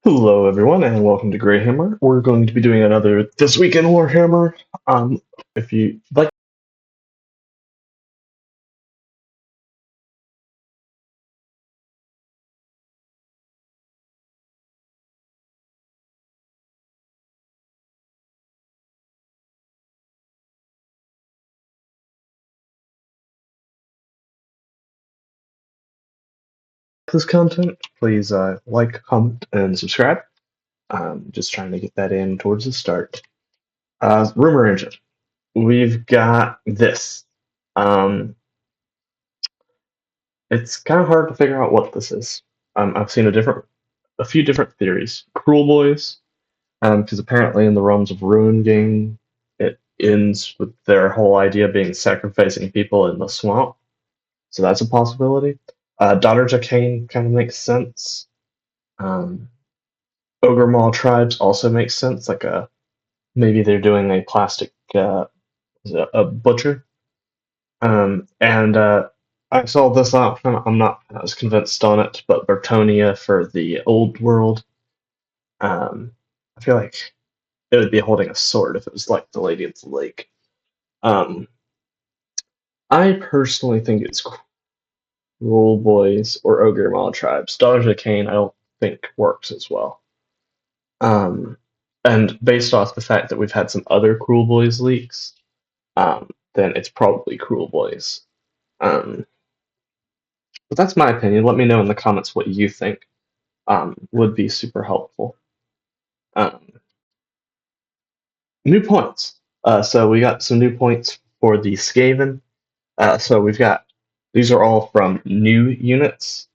Hello, everyone, and welcome to Greyhammer. We're going to be doing another This Week in Warhammer. Um, if you like this content, please like, comment, and subscribe. Just trying to get that in towards the start. Rumor engine. We've got this. Um, it's kind of hard to figure out what this is. I've seen a few different theories. Cruel Boys, because apparently in the realms of Ruin game, it ends with their whole idea being sacrificing people in the swamp. So that's a possibility. Daughters of Cain kind of makes sense. Um, Ogre Maw tribes also makes sense. Maybe they're doing a plastic a butcher. And I saw this option. I'm not as convinced on it, but Bertonia for the old world. I feel like it would be holding a sword if it was like the Lady of the Lake. Um, I personally think it's Rule Boys or Ogre Maw tribes. Daughters of Cain, I don't think works as well. Um, and based off the fact that we've had some other Cruel Boys leaks, then it's probably Cruel Boys. Um, but that's my opinion. Let me know in the comments what you think. Would be super helpful. Um, New points. So we got some new points for the Skaven. So we've got these are all from new units.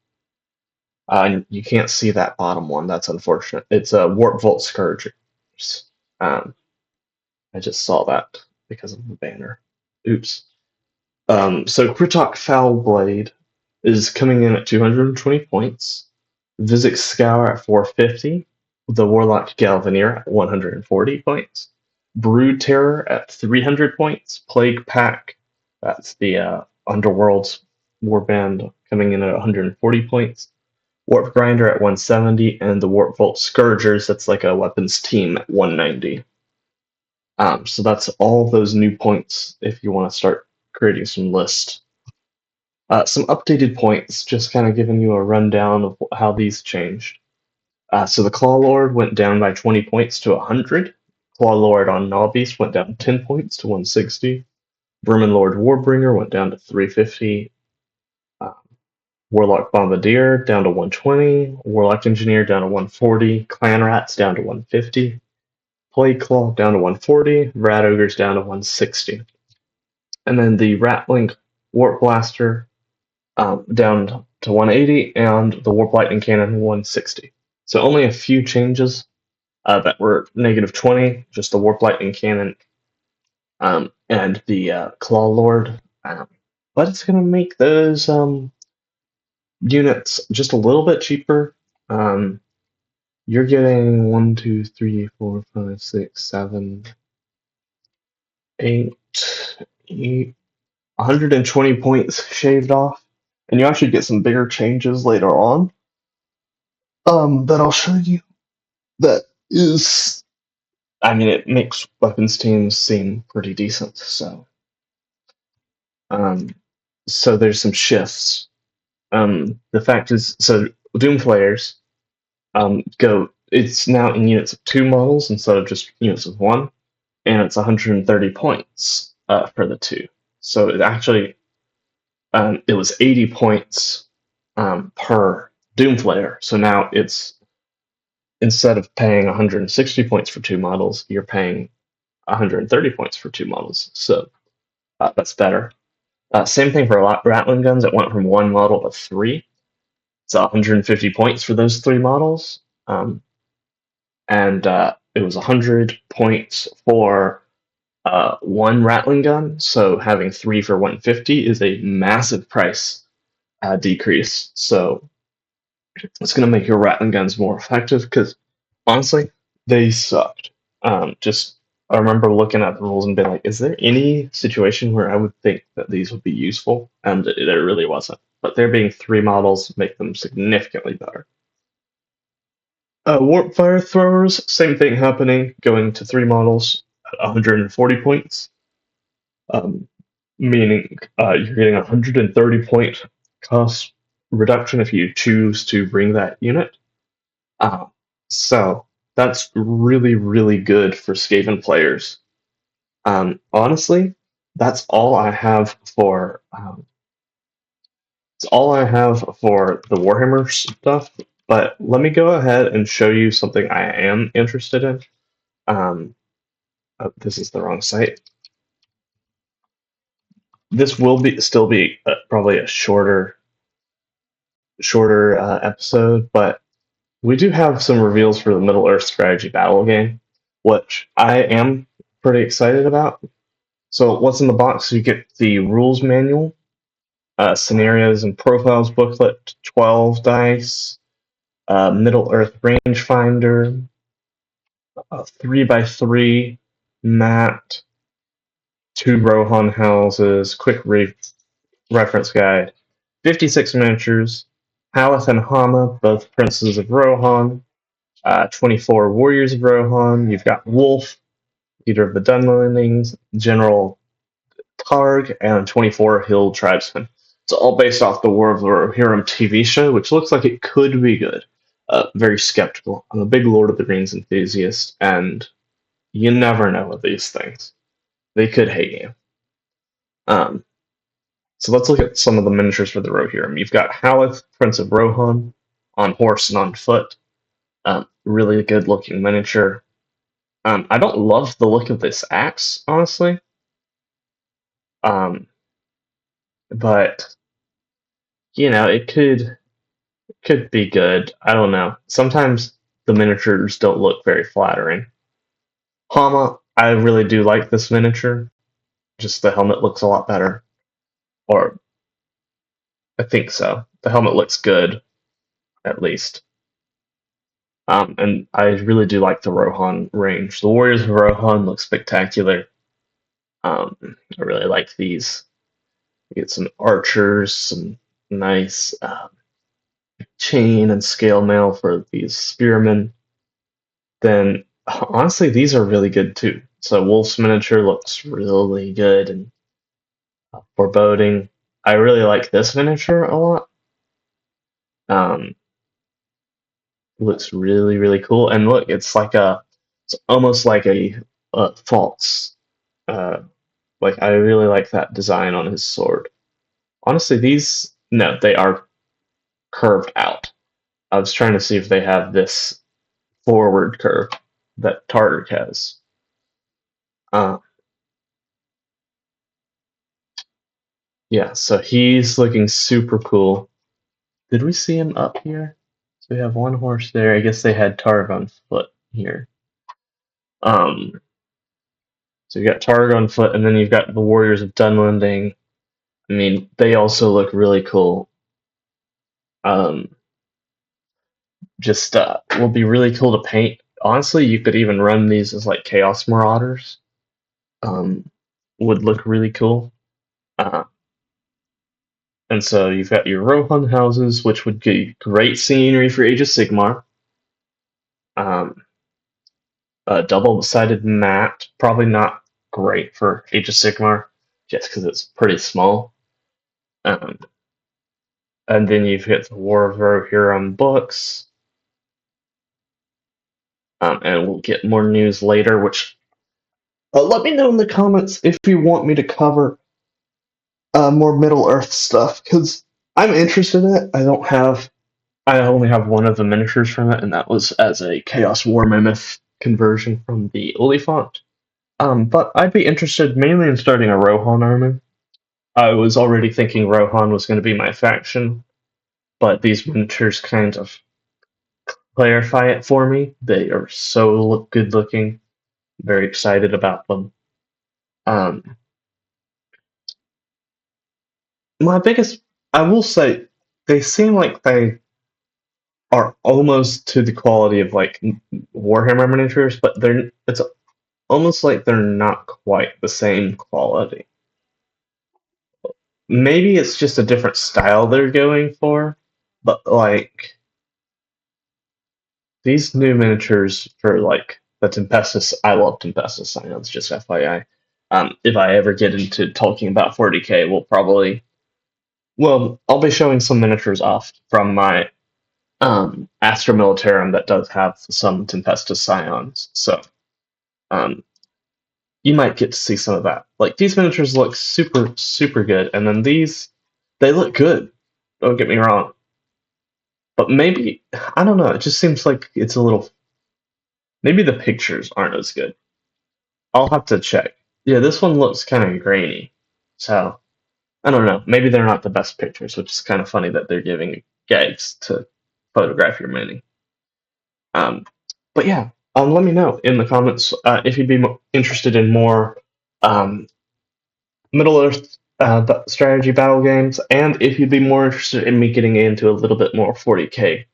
And you can't see that bottom one. That's unfortunate. It's a Warp Volt Scourgers. Um, I just saw that because of the banner. Oops. So Kritok Foulblade is coming in at 220 points. Vizix Scour at 450. The Warlock Galvanier at 140 points. Brood Terror at 300 points. Plague Pack, that's the Underworld's warband, coming in at 140 points. Warp Grinder at 170, and the Warp Volt Scourgers, that's like a weapons team, at 190. So that's all those new points if you want to start creating some list. Some updated points, just kind of giving you a rundown of how these changed. So the Claw Lord went down by 20 points to 100. Claw Lord on Nobbies went down 10 points to 160. Vermin Lord Warbringer went down to 350. Uh, Warlock Bombardier down to 120. Warlock Engineer down to 140. Clan Rats down to 150. Plague Claw down to 140. Rat Ogres down to 160. And then the Ratling Warp Blaster down to 180, and the Warp Lightning Cannon 160. So only a few changes that were -20, just the Warp Lightning Cannon and the Claw Lord. But it's going to make those units just a little bit cheaper. You're getting 1, 2, 3, 4, 5, 6, 7, 8, 120 points shaved off. And you actually get some bigger changes later on that I'll show you. That is, I mean, it makes weapons teams seem pretty decent. Um, so there's some shifts. The fact is, so Doom players go. It's now in units of 2 models instead of just units of 1, and it's 130 points for the 2. So it actually it was 80 points per Doom player. So now it's instead of paying 160 points for 2 models, you're paying 130 points for 2 models. So that's better. Same thing for Rattling guns. It went from 1 model to 3. It's 150 points for those 3 models. And it was 100 points for 1 Rattling gun. So having 3 for 150 is a massive price decrease. So it's going to make your Rattling guns more effective because honestly, they sucked. Just I remember looking at the rules and being like, is there any situation where I would think that these would be useful? And there really wasn't. But there being 3 models make them significantly better. Warp fire throwers, same thing happening, going to 3 models at 140 points, um, meaning you're getting a 130 point cost reduction if you choose to bring that unit. Uh, so that's really, really good for Skaven players. Honestly, that's all I have for it's all I have for the Warhammer stuff. But let me go ahead and show you something I am interested in. Um, this is the wrong site. This will be still be probably a shorter episode, but we do have some reveals for the Middle Earth strategy battle game, which I am pretty excited about. So what's in the box? You get the rules manual, scenarios and profiles booklet, 12 dice, Middle Earth rangefinder, a 3x3 mat, 2 Rohan houses, quick reference guide, 56 miniatures, Haleth and Hama, both princes of Rohan, 24 warriors of Rohan. You've got Wolf, leader of the Dunlendings, General Targ, and 24 Hill tribesmen. It's all based off the War of the Rohirrim TV show, which looks like it could be good. Very skeptical. I'm a big Lord of the Rings enthusiast, and you never know with these things. They could hate you. Um, so let's look at some of the miniatures for the Rohirrim. You've got Haleth, Prince of Rohan, on horse and on foot. Really good looking miniature. I don't love the look of this axe, honestly. Um, but it could be good. I don't know. Sometimes the miniatures don't look very flattering. Hama, I really do like this miniature. Just the helmet looks a lot better. Or I think so. The helmet looks good, at least. And I really do like the Rohan range. The Warriors of Rohan look spectacular. I really like these. You get some archers, some nice chain and scale mail for these spearmen. Then honestly, these are really good too. So Wolf's miniature looks really good and foreboding. I really like this miniature a lot. Um, looks really really cool. And look, it's almost like a false. Uh, like I really like that design on his sword. Honestly, these no, they are curved out. I was trying to see if they have this forward curve that Tartark has. Uh, yeah, so he's looking super cool. Did we see him up here? So we have one horse there. I guess they had Targ on foot here. Um, so you got Targ on foot, and then you've got the Warriors of Dunlending. I mean, they also look really cool. Um, just will be really cool to paint. Honestly, you could even run these as like Chaos Marauders. Um, would look really cool. Uh, and so you've got your Rohan houses, which would get great scenery for Age of Sigmar. Um, a double-sided mat, probably not great for Age of Sigmar, just because it's pretty small. Um, and then you've got the War of Rohirrim books, and we'll get more news later. Which let me know in the comments if you want me to cover more Middle Earth stuff, because I'm interested in it. I only have one of the miniatures from it, and that was as a Chaos War Mammoth conversion from the Oliphant. But I'd be interested mainly in starting a Rohan army. I was already thinking Rohan was going to be my faction, but these miniatures kind of clarify it for me. They are so good looking. Very excited about them. Um, my biggest, I will say, they seem like they are almost to the quality of like Warhammer miniatures, but it's almost like they're not quite the same quality. Maybe it's just a different style they're going for, but like these new miniatures for like the Tempestus, I love Tempestus Scions, just FYI. If I ever get into talking about 40k, I'll be showing some miniatures off from my Astra Militarum that does have some Tempestus Scions. So um, you might get to see some of that. Like these miniatures look super, super good, and then they look good. Don't get me wrong, but maybe I don't know. It just seems like it's a little. Maybe the pictures aren't as good. I'll have to check. Yeah, this one looks kind of grainy, so I don't know. Maybe they're not the best pictures, which is kind of funny that they're giving gags to photograph your mini. Um, but yeah, let me know in the comments if you'd be interested in more um, Middle Earth strategy battle games, and if you'd be more interested in me getting into a little bit more 40k.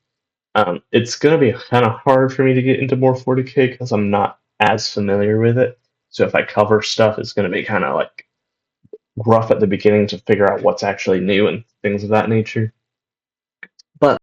It's going to be kind of hard for me to get into more 40k because I'm not as familiar with it. So if I cover stuff, it's going to be kind of like rough at the beginning to figure out what's actually new and things of that nature. But